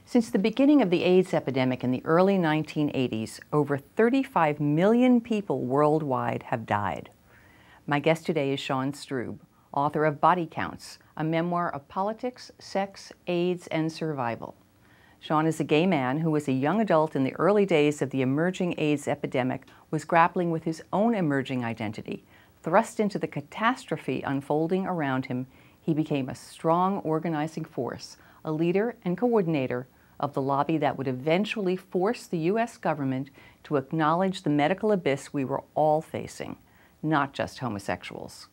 Since the beginning of the AIDS epidemic in the early 1980s, over 35 million people worldwide have died. My guest today is Sean Strub, author of Body Counts, a memoir of politics, sex, AIDS, and survival. Sean is a gay man who, as a young adult in the early days of the emerging AIDS epidemic, was grappling with his own emerging identity. Thrust into the catastrophe unfolding around him, he became a strong organizing force, a leader and coordinator of the lobby that would eventually force the U.S. government to acknowledge the medical abyss we were all facing, not just homosexuals.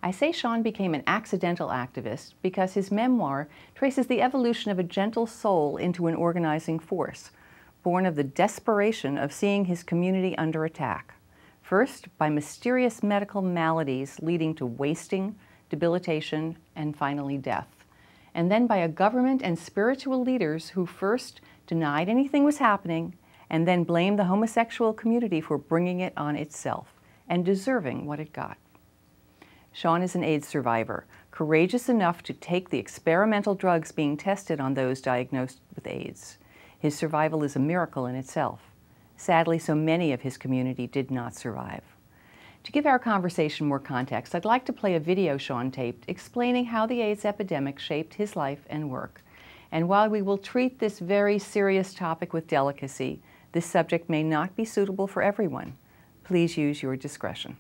I say Sean became an accidental activist because his memoir traces the evolution of a gentle soul into an organizing force, born of the desperation of seeing his community under attack. First, by mysterious medical maladies leading to wasting, debilitation, and finally death. And then by a government and spiritual leaders who first denied anything was happening and then blamed the homosexual community for bringing it on itself and deserving what it got. Sean is an AIDS survivor, courageous enough to take the experimental drugs being tested on those diagnosed with AIDS. His survival is a miracle in itself. Sadly, so many of his community did not survive. To give our conversation more context, I'd like to play a video Sean taped explaining how the AIDS epidemic shaped his life and work. And while we will treat this very serious topic with delicacy, this subject may not be suitable for everyone. Please use your discretion.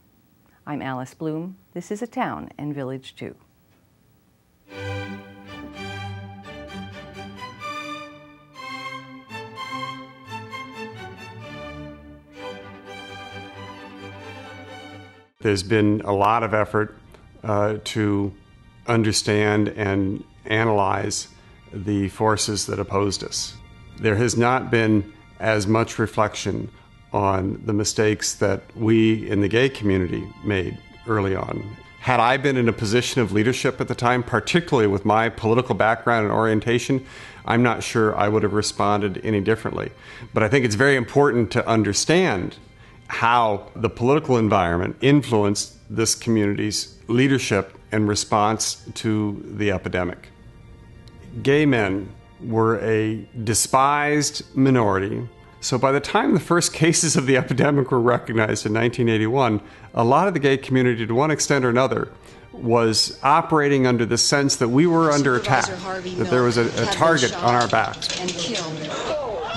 I'm Alice Bloom. This is A Town and Village 2. There's been a lot of effort to understand and analyze the forces that opposed us. There has not been as much reflection on the mistakes that we in the gay community made early on. Had I been in a position of leadership at the time, particularly with my political background and orientation, I'm not sure I would have responded any differently. But I think it's very important to understand how the political environment influenced this community's leadership and response to the epidemic. Gay men were a despised minority, so by the time the first cases of the epidemic were recognized in 1981, a lot of the gay community, to one extent or another, was operating under the sense that we were under attack, that there was a target on our backs.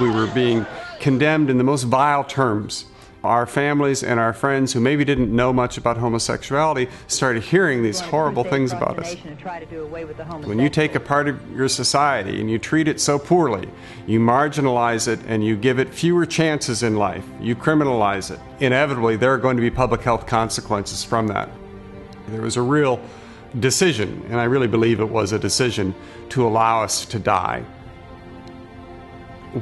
We were being condemned in the most vile terms. Our families and our friends who maybe didn't know much about homosexuality started hearing these horrible things about us. When you take a part of your society and you treat it so poorly, you marginalize it and you give it fewer chances in life, you criminalize it, inevitably there are going to be public health consequences from that. There was a real decision, and I really believe it was a decision, to allow us to die.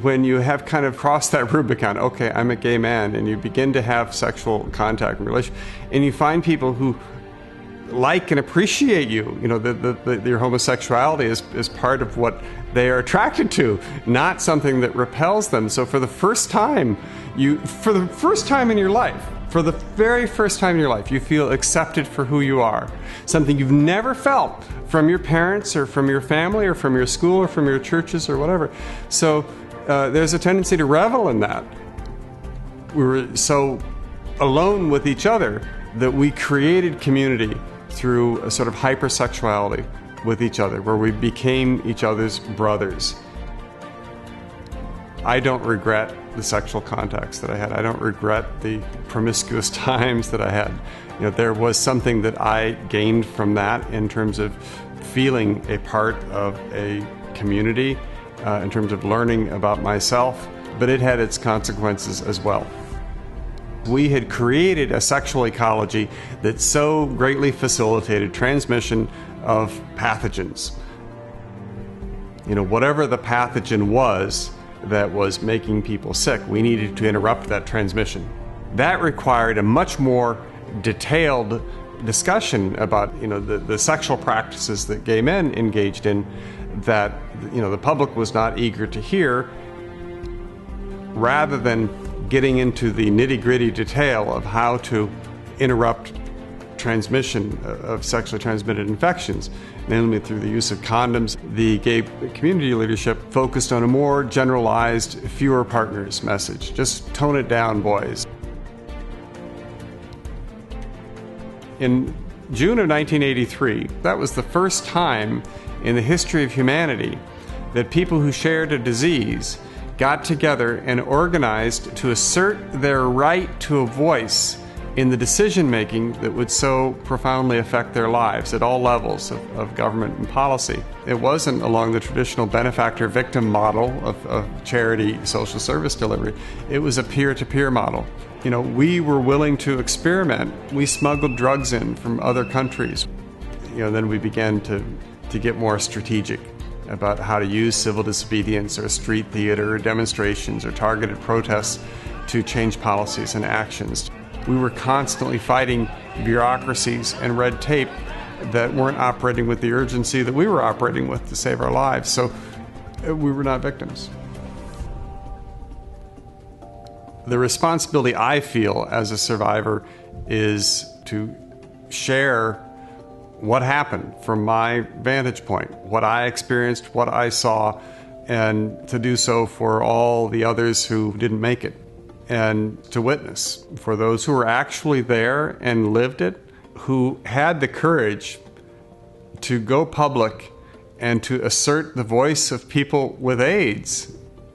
When you have kind of crossed that Rubicon, okay, I'm a gay man, and you begin to have sexual contact and relation, and you find people who like and appreciate you, your homosexuality is part of what they are attracted to, not something that repels them. So for the first time in your life, for the very first time in your life, you feel accepted for who you are, something you've never felt from your parents or from your family or from your school or from your churches or whatever. So there's a tendency to revel in that. We were so alone with each other that we created community through a sort of hypersexuality with each other, where we became each other's brothers. I don't regret the sexual contacts that I had. I don't regret the promiscuous times that I had. There was something that I gained from that in terms of feeling a part of a community, in terms of learning about myself, but it had its consequences as well. We had created a sexual ecology that so greatly facilitated transmission of pathogens. Whatever the pathogen was that was making people sick, we needed to interrupt that transmission. That required a much more detailed discussion about the sexual practices that gay men engaged in that the public was not eager to hear, rather than getting into the nitty-gritty detail of how to interrupt transmission of sexually transmitted infections, mainly through the use of condoms. The gay community leadership focused on a more generalized, fewer partners message. Just tone it down, boys. In June of 1983, that was the first time in the history of humanity that people who shared a disease got together and organized to assert their right to a voice in the decision-making that would so profoundly affect their lives at all levels of government and policy. It wasn't along the traditional benefactor-victim model of charity social service delivery. It was a peer-to-peer model. You know, we were willing to experiment. We smuggled drugs in from other countries. You know, then we began to get more strategic about how to use civil disobedience or street theater or demonstrations or targeted protests to change policies and actions. We were constantly fighting bureaucracies and red tape that weren't operating with the urgency that we were operating with to save our lives. So we were not victims. The responsibility I feel as a survivor is to share what happened from my vantage point, what I experienced, what I saw, and to do so for all the others who didn't make it. And to witness for those who were actually there and lived it, who had the courage to go public and to assert the voice of people with AIDS.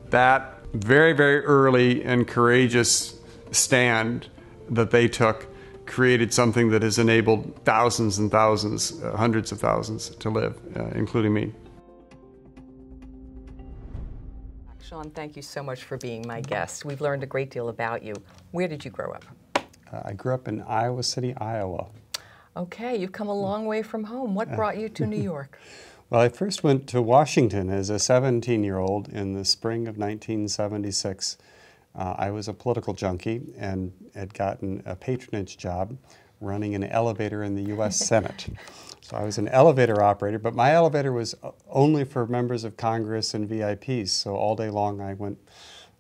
That very, very early and courageous stand that they took created something that has enabled thousands and thousands, hundreds of thousands to live, including me. Sean, thank you so much for being my guest. We've learned a great deal about you. Where did you grow up? I grew up in Iowa City, Iowa. Okay, you've come a long way from home. What brought you to New York? Well, I first went to Washington as a 17-year-old in the spring of 1976. I was a political junkie and had gotten a patronage job running an elevator in the U.S. Senate. So I was an elevator operator, but my elevator was only for members of Congress and VIPs. So all day long I went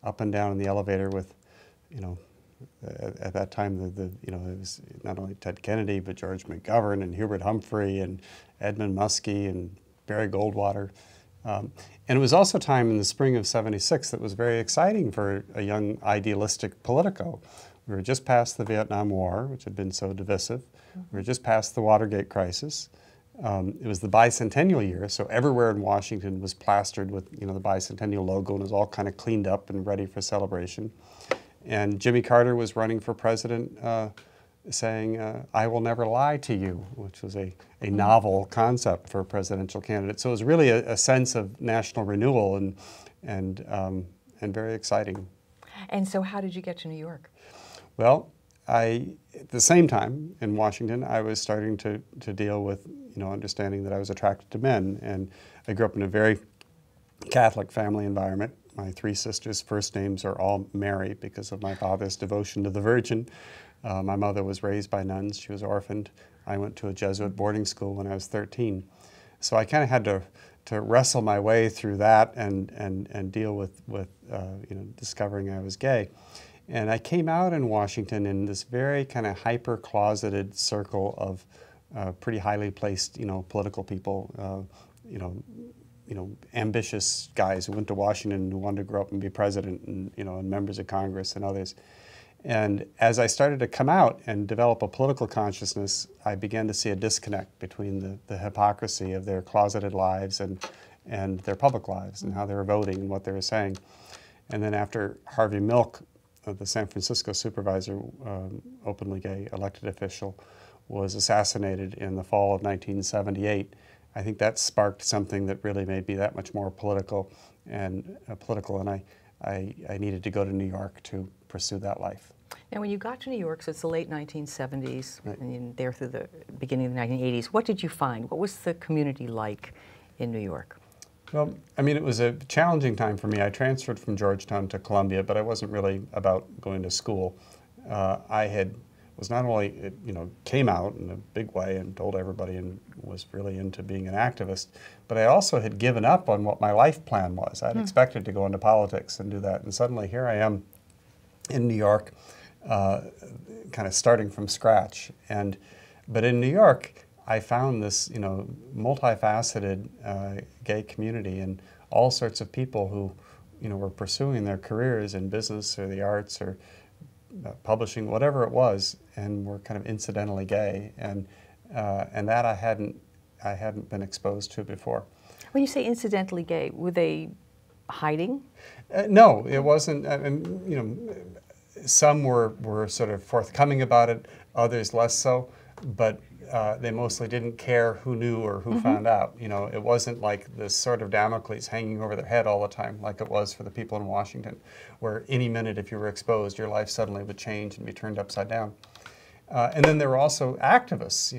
up and down in the elevator with, you know, at that time, you know, it was not only Ted Kennedy, but George McGovern and Hubert Humphrey and Edmund Muskie and Barry Goldwater. And it was also a time in the spring of '76 that was very exciting for a young idealistic politico. We were just past the Vietnam War, which had been so divisive. We were just past the Watergate crisis. It was the bicentennial year, so everywhere in Washington was plastered with, you know, the bicentennial logo, and it was all kind of cleaned up and ready for celebration. And Jimmy Carter was running for president, saying, "I will never lie to you," which was a novel concept for a presidential candidate. So it was really a sense of national renewal and very exciting. And so how did you get to New York? Well, at the same time in Washington, I was starting to deal with, you know, understanding that I was attracted to men. And I grew up in a very Catholic family environment. My three sisters' first names are all Mary because of my father's devotion to the Virgin. My mother was raised by nuns. She was orphaned. I went to a Jesuit boarding school when I was 13. So I kind of had to wrestle my way through that and deal with you know, discovering I was gay. And I came out in Washington in this very kind of hyper-closeted circle of pretty highly placed, you know, political people, you know, ambitious guys who went to Washington and who wanted to grow up and be president, and, you know, and members of Congress and others. And as I started to come out and develop a political consciousness, I began to see a disconnect between the hypocrisy of their closeted lives and their public lives and how they were voting and what they were saying. And then after Harvey Milk, the San Francisco supervisor, openly gay elected official, was assassinated in the fall of 1978, I think that sparked something that really made me that much more political, and I needed to go to New York to pursue that life. Now, when you got to New York, so it's the late 1970s, right, and there through the beginning of the 1980s, what did you find? What was the community like in New York? Well, I mean, it was a challenging time for me. I transferred from Georgetown to Columbia, but I wasn't really about going to school. Was not only, you know, came out in a big way and told everybody and was really into being an activist, but I also had given up on what my life plan was. I'd expected to go into politics and do that, and suddenly here I am in New York, kind of starting from scratch. And But in New York, I found this, multifaceted gay community and all sorts of people who, were pursuing their careers in business or the arts or publishing, whatever it was, and were kind of incidentally gay, and that I hadn't been exposed to before. When you say incidentally gay, were they hiding? No, it wasn't. Some were sort of forthcoming about it, others less so, but they mostly didn't care who knew or who found out. It wasn't like this sort of Damocles hanging over their head all the time, like it was for the people in Washington, where any minute if you were exposed, your life suddenly would change and be turned upside down. And then there were also activists,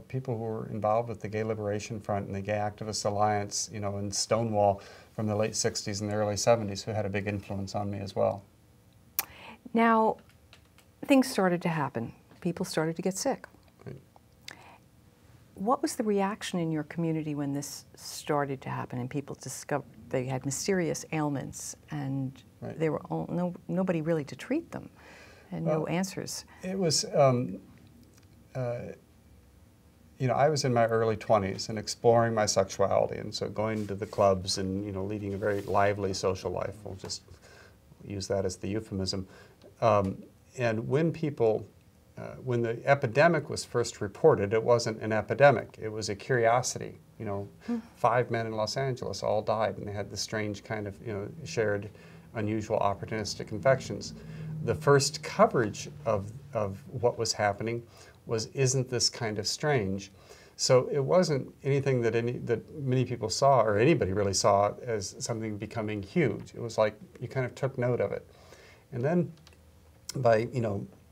people who were involved with the Gay Liberation Front and the Gay Activists Alliance, and Stonewall from the late 60s and the early 70s, who had a big influence on me as well. Now, things started to happen. People started to get sick. Right. What was the reaction in your community when this started to happen and people discovered they had mysterious ailments and Right. there were nobody really to treat them and no answers? It was, I was in my early 20s and exploring my sexuality, and so going to the clubs and, leading a very lively social life. We'll just use that as the euphemism. And when people, when the epidemic was first reported, it wasn't an epidemic. It was a curiosity. 5 men in Los Angeles all died, and they had this strange kind of, shared, unusual, opportunistic infections. The first coverage of what was happening was, isn't this kind of strange? So it wasn't anything that many people saw, or anybody really saw, as something becoming huge. It was like you kind of took note of it. And then by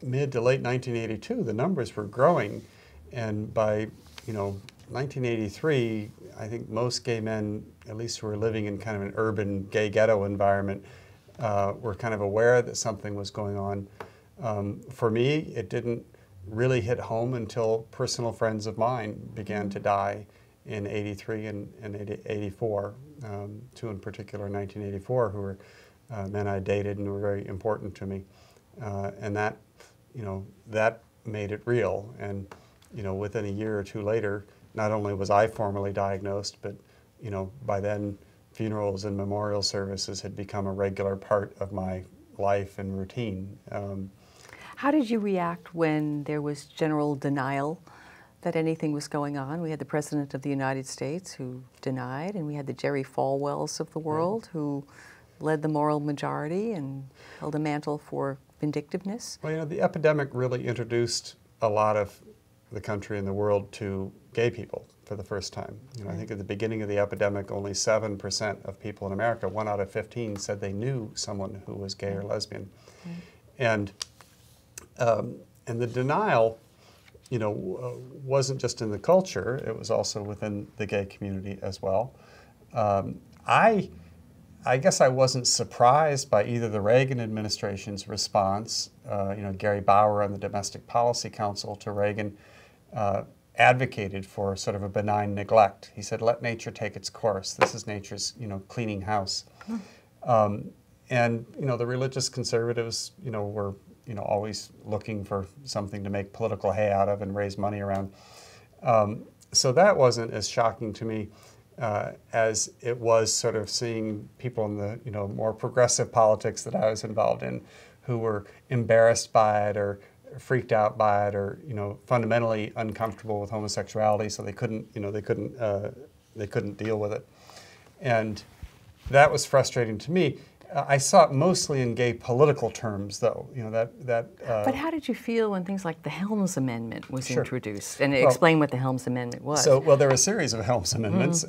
mid to late 1982, the numbers were growing, and by 1983, I think most gay men, at least who were living in kind of an urban gay ghetto environment, were kind of aware that something was going on. For me, it didn't really hit home until personal friends of mine began to die in 83 and 84, two in particular in 1984, who were men I dated and were very important to me. And that, that made it real. And, within a year or two later, not only was I formally diagnosed, but, by then funerals and memorial services had become a regular part of my life and routine. How did you react when there was general denial that anything was going on? We had the President of the United States who denied, and we had the Jerry Falwells of the world who led the moral majority and held a mantle for vindictiveness. Well, the epidemic really introduced a lot of the country and the world to gay people for the first time. I think at the beginning of the epidemic, only 7% of people in America, 1 out of 15, said they knew someone who was gay or lesbian. And the denial, wasn't just in the culture, it was also within the gay community as well. I guess I wasn't surprised by either the Reagan administration's response. Gary Bauer on the Domestic Policy Council to Reagan advocated for sort of a benign neglect. He said, let nature take its course. This is nature's, cleaning house. And, the religious conservatives, were always looking for something to make political hay out of and raise money around. So that wasn't as shocking to me as it was sort of seeing people in the more progressive politics that I was involved in, who were embarrassed by it or freaked out by it, or fundamentally uncomfortable with homosexuality, so they couldn't deal with it, and that was frustrating to me. I saw it mostly in gay political terms, though. But how did you feel when things like the Helms Amendment was Sure. introduced? And explain what the Helms Amendment was. So, there were a series of Helms Amendments.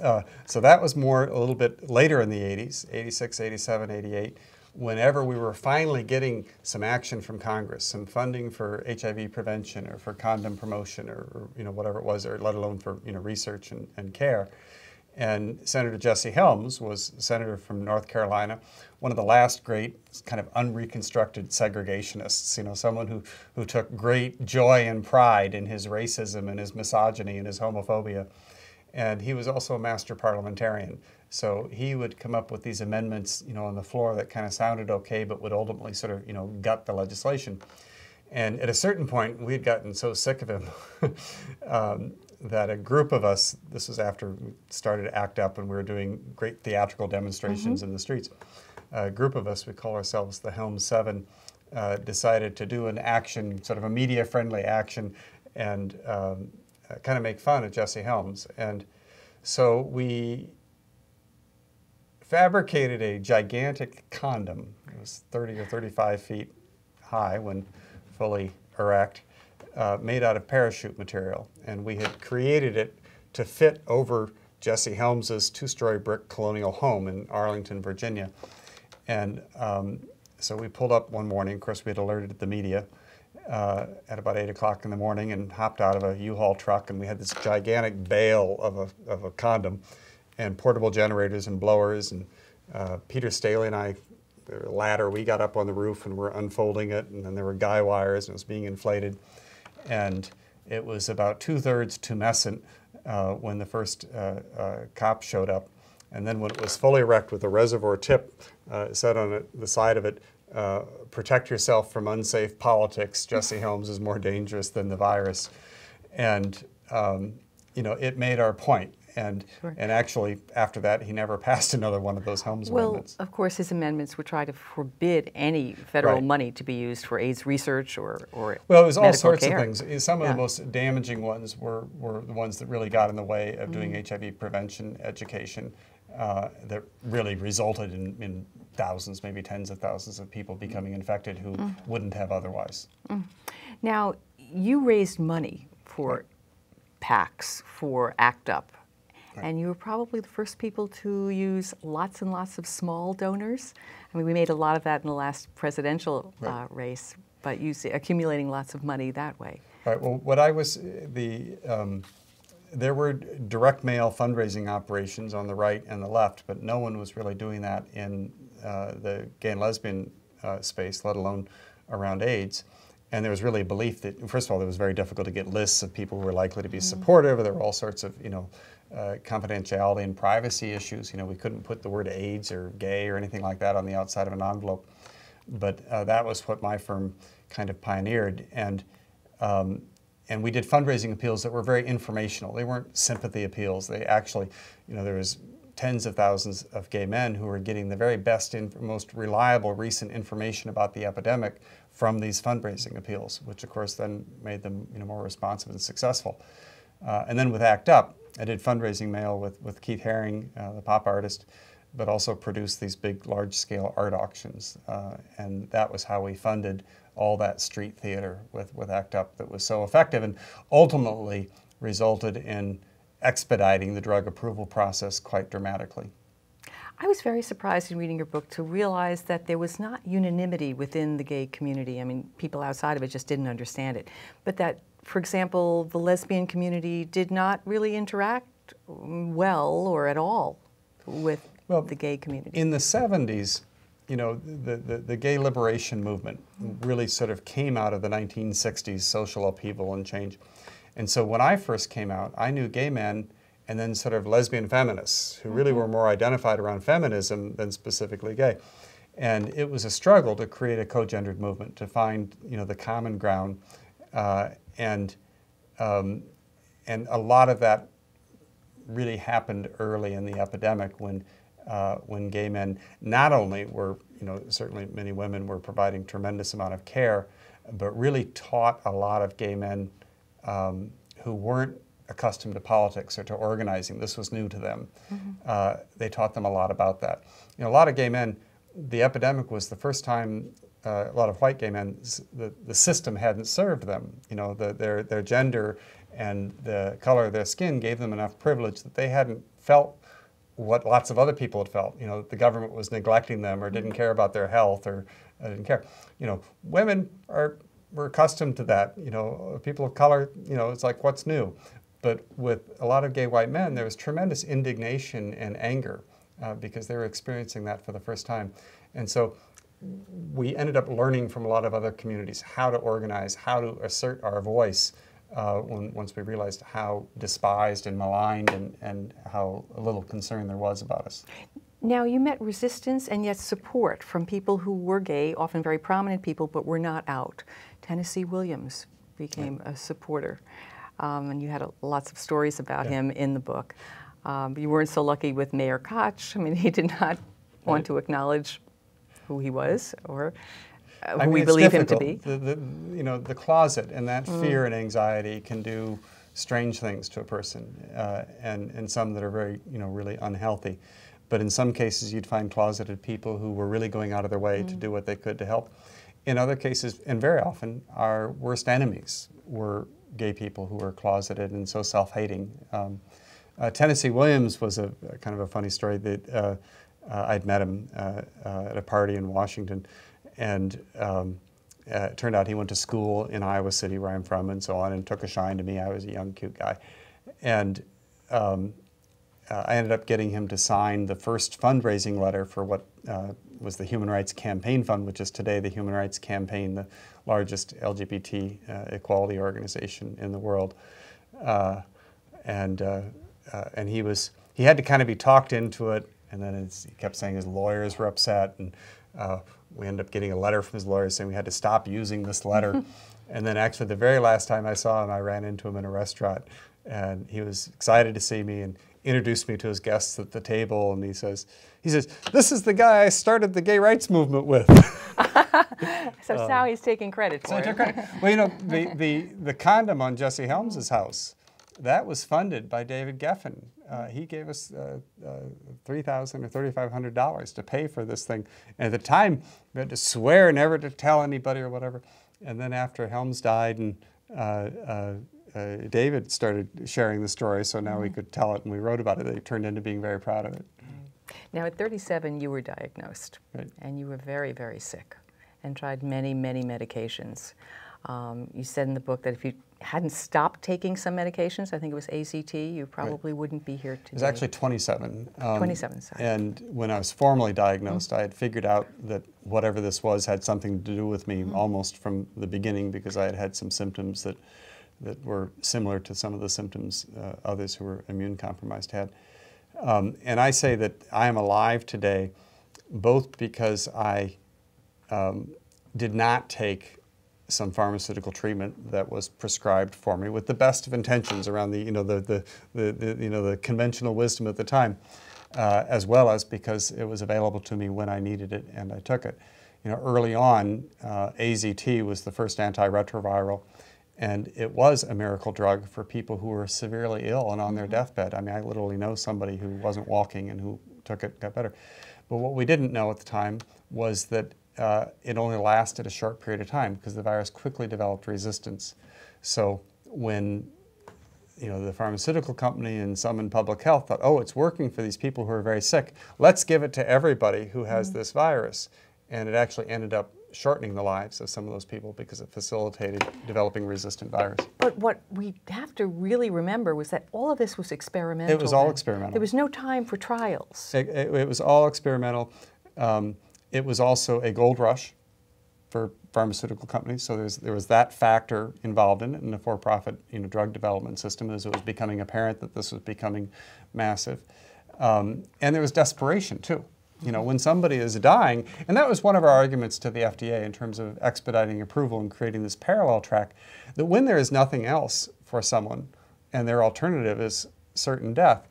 So that was more a little bit later in the 80s, 86, 87, 88, whenever we were finally getting some action from Congress, some funding for HIV prevention or for condom promotion or whatever it was, or let alone for research and care. And Senator Jesse Helms was a senator from North Carolina, one of the last great kind of unreconstructed segregationists, someone who took great joy and pride in his racism and his misogyny and his homophobia. And he was also a master parliamentarian. So he would come up with these amendments, on the floor that kind of sounded okay, but would ultimately sort of, gut the legislation. And at a certain point, we had gotten so sick of him that a group of us, this was after we started to act up and we were doing great theatrical demonstrations in the streets, a group of us, we call ourselves the Helms 7, decided to do an action, sort of a media-friendly action, and kind of make fun of Jesse Helms. And so we fabricated a gigantic condom. It was 30 or 35 feet high when fully erect, made out of parachute material. And we had created it to fit over Jesse Helms's two-story brick colonial home in Arlington, Virginia. And so we pulled up one morning. Of course, we had alerted the media at about 8 o'clock in the morning and hopped out of a U-Haul truck, and we had this gigantic bale of a condom and portable generators and blowers. And Peter Staley and I, the ladder, we got up on the roof and we're unfolding it, and then there were guy wires and it was being inflated. And it was about 2/3 tumescent when the first cop showed up. And then when it was fully erect with a reservoir tip set on the side of it, protect yourself from unsafe politics. Jesse Helms is more dangerous than the virus. And, you know, it made our point. And, and actually, after that, he never passed another one of those Helms Amendments. Well, of course, his amendments would try to forbid any federal money to be used for AIDS research or well, it was all sorts care. of things. Some of the most damaging ones were the ones that really got in the way of doing HIV prevention education that really resulted in thousands, maybe tens of thousands of people becoming infected who wouldn't have otherwise. Now, you raised money for PACs, for ACT UP. And you were probably the first people to use lots and lots of small donors. I mean, we made a lot of that in the last presidential race, but accumulating lots of money that way. Right. Well, what I was, there were direct mail fundraising operations on the right and the left, but no one was really doing that in the gay and lesbian space, let alone around AIDS. And there was really a belief that, first of all, it was very difficult to get lists of people who were likely to be supportive. There were all sorts of, confidentiality and privacy issues. You know, we couldn't put the word AIDS or gay or anything like that on the outside of an envelope. But that was what my firm kind of pioneered. And we did fundraising appeals that were very informational. They weren't sympathy appeals. They actually, there was tens of thousands of gay men who were getting the very best, most reliable recent information about the epidemic from these fundraising appeals, which of course then made them more responsive and successful. And then with ACT UP, I did fundraising mail with Keith Haring, the pop artist, but also produced these big, large-scale art auctions. And that was how we funded all that street theater with ACT UP that was so effective and ultimately resulted in expediting the drug approval process quite dramatically. I was very surprised in reading your book to realize that there was not unanimity within the gay community. I mean, people outside of it just didn't understand it. But that, for example, the lesbian community did not really interact well or at all with the gay community. In the 70s, the gay liberation movement really sort of came out of the 1960s social upheaval and change. And so when I first came out, I knew gay men and then sort of lesbian feminists who really were more identified around feminism than specifically gay. And it was a struggle to create a co-gendered movement, to find the common ground. And a lot of that really happened early in the epidemic when gay men not only were, certainly many women were providing tremendous amount of care, but really taught a lot of gay men who weren't accustomed to politics or to organizing. This was new to them. They taught them a lot about that. A lot of gay men, the epidemic was the first time a lot of white gay men, the system hadn't served them. Their gender and the color of their skin gave them enough privilege that they hadn't felt what lots of other people had felt. The government was neglecting them or didn't care about their health or didn't care. Women were accustomed to that. People of color, it's like, what's new? But with a lot of gay white men, there was tremendous indignation and anger because they were experiencing that for the first time. And so we ended up learning from a lot of other communities how to organize, how to assert our voice once we realized how despised and maligned and how little concern there was about us. Now, you met resistance and yet support from people who were gay, often very prominent people, but were not out. Tennessee Williams became a supporter, and you had lots of stories about him in the book. You weren't so lucky with Mayor Koch. I mean, he did not want to acknowledge who he was or who we believe him to be. The closet and that fear and anxiety can do strange things to a person, and some that are very, really unhealthy. But in some cases, you'd find closeted people who were really going out of their way to do what they could to help. In other cases, and very often, our worst enemies were gay people who were closeted and so self-hating. Tennessee Williams was a kind of a funny story. That I'd met him at a party in Washington, and it turned out he went to school in Iowa City, where I'm from, and so on, and took a shine to me. I was a young, cute guy. And I ended up getting him to sign the first fundraising letter for what was the Human Rights Campaign Fund, which is today the Human Rights Campaign, the largest LGBT equality organization in the world. And he had to kind of be talked into it, and then he kept saying his lawyers were upset, and we ended up getting a letter from his lawyers saying we had to stop using this letter. And then actually the very last time I saw him, I ran into him in a restaurant, and he was excited to see me and introduced me to his guests at the table, and he says, "This is the guy I started the gay rights movement with." So now he's taking credit for it. Well, the condom on Jesse Helms's house, that was funded by David Geffen. He gave us $3,000 or $3,500 to pay for this thing. And at the time, we had to swear never to tell anybody or whatever. And then after Helms died, and David started sharing the story, so now we could tell it, and we wrote about it. They turned into being very proud of it. Now, at 37, you were diagnosed, and you were very, very sick, and tried many, many medications. You said in the book that if you hadn't stopped taking some medications, I think it was AZT, you probably wouldn't be here today. It was actually 27. 27, sorry. And when I was formally diagnosed, I had figured out that whatever this was had something to do with me almost from the beginning, because I had had some symptoms that were similar to some of the symptoms others who were immune compromised had. And I say that I am alive today both because I did not take some pharmaceutical treatment that was prescribed for me with the best of intentions around the conventional wisdom at the time, as well as because it was available to me when I needed it and I took it. Early on, AZT was the first antiretroviral, and it was a miracle drug for people who were severely ill and on their deathbed. I mean, I literally know somebody who wasn't walking and who took it, got better. But what we didn't know at the time was that it only lasted a short period of time, because the virus quickly developed resistance. So when the pharmaceutical company and some in public health thought, oh, it's working for these people who are very sick, let's give it to everybody who has this virus. And it actually ended up shortening the lives of some of those people because it facilitated developing resistant virus. But what we have to really remember was that all of this was experimental. It was all experimental. There was no time for trials. It was all experimental. It was also a gold rush for pharmaceutical companies, so there was that factor involved in it, in the for-profit drug development system, as it was becoming apparent that this was becoming massive. And there was desperation too. When somebody is dying, and that was one of our arguments to the FDA in terms of expediting approval and creating this parallel track, that when there is nothing else for someone and their alternative is certain death,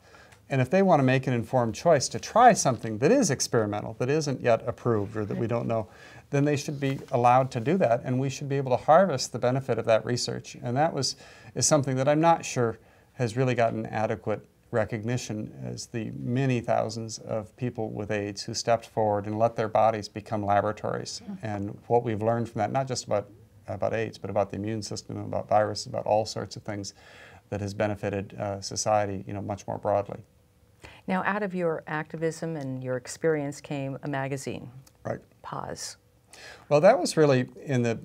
and if they want to make an informed choice to try something that is experimental, that isn't yet approved or that we don't know, then they should be allowed to do that, and we should be able to harvest the benefit of that research. And that is something that I'm not sure has really gotten adequate recognition, as the many thousands of people with AIDS who stepped forward and let their bodies become laboratories. And what we've learned from that, not just about AIDS, but about the immune system, about viruses, about all sorts of things, that has benefited society, much more broadly. Now, out of your activism and your experience came a magazine. Right. Pause. Well, that was really in the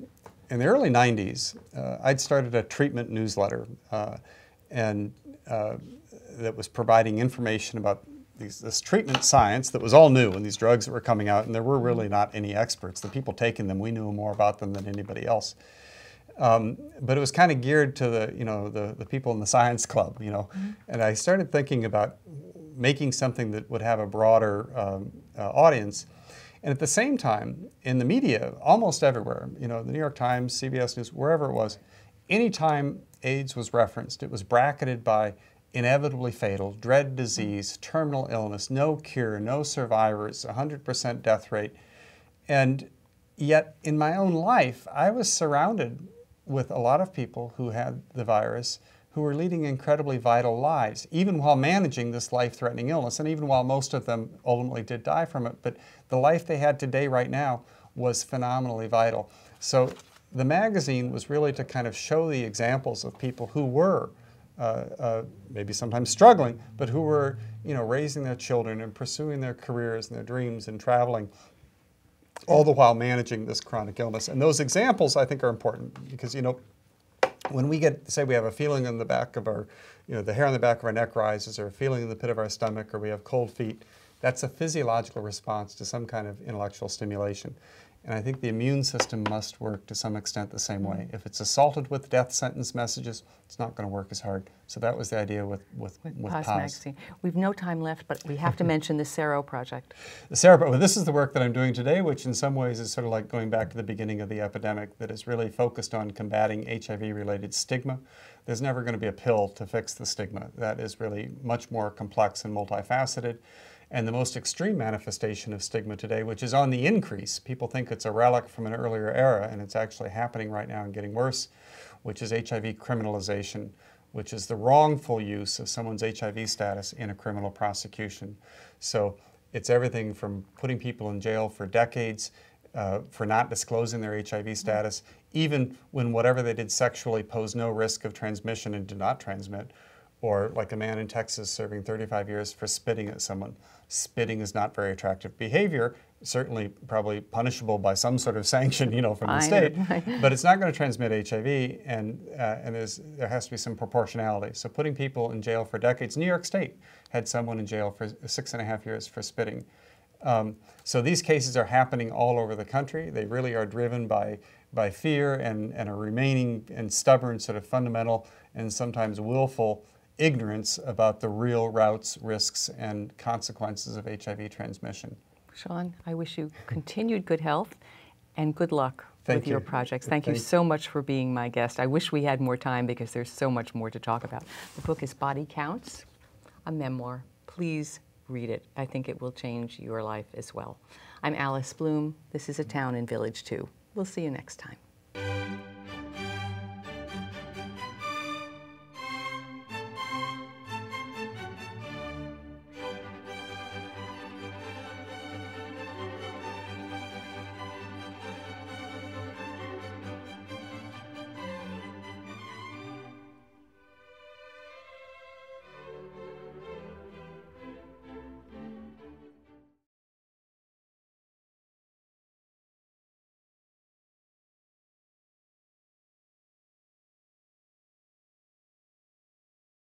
early 90s. I'd started a treatment newsletter, and that was providing information about this treatment science that was all new, and these drugs that were coming out, and there were really not any experts. The people taking them, we knew more about them than anybody else. But it was kind of geared to the people in the science club, And I started thinking about making something that would have a broader audience. And at the same time, in the media, almost everywhere, you know, the New York Times, CBS News, wherever it was, anytime AIDS was referenced, it was bracketed by inevitably fatal, dread disease, terminal illness, no cure, no survivors, 100% death rate. And yet, in my own life, I was surrounded with a lot of people who had the virus, who were leading incredibly vital lives, even while managing this life-threatening illness, and even while most of them ultimately did die from it. But the life they had today, right now, was phenomenally vital. So the magazine was really to kind of show the examples of people who were maybe sometimes struggling, but who were, you know, raising their children and pursuing their careers and their dreams and traveling, all the while managing this chronic illness. And those examples, I think, are important because, you know, when we get, say we have a feeling in the back of our, you know, the hair on the back of our neck rises, or a feeling in the pit of our stomach, or we have cold feet, that's a physiological response to some kind of intellectual stimulation. And I think the immune system must work to some extent the same way. If it's assaulted with death sentence messages, it's not going to work as hard. So that was the idea with PAS magazine. We've no time left, but we have to mention the Sero project. The Sero, well, this is the work that I'm doing today, which in some ways is sort of like going back to the beginning of the epidemic, that is really focused on combating HIV-related stigma. There's never going to be a pill to fix the stigma. That is really much more complex and multifaceted. And the most extreme manifestation of stigma today, which is on the increase, people think it's a relic from an earlier era, and it's actually happening right now and getting worse, which is HIV criminalization, which is the wrongful use of someone's HIV status in a criminal prosecution. So it's everything from putting people in jail for decades for not disclosing their HIV status, even when whatever they did sexually posed no risk of transmission and did not transmit, or like a man in Texas serving 35 years for spitting at someone. Spitting is not very attractive behavior, certainly probably punishable by some sort of sanction, you know, from the state, but it's not going to transmit HIV, and there has to be some proportionality. So putting people in jail for decades, New York State had someone in jail for 6.5 years for spitting. So these cases are happening all over the country. They really are driven by fear and a remaining and stubborn sort of fundamental and sometimes willful ignorance about the real routes, risks, and consequences of HIV transmission. Sean, I wish you continued good health and good luck with your projects. Thank you so much for being my guest. I wish we had more time because there's so much more to talk about. The book is Body Counts, a memoir. Please read it. I think it will change your life as well. I'm Alice Bloom. This is A Town and Village 2. We'll see you next time.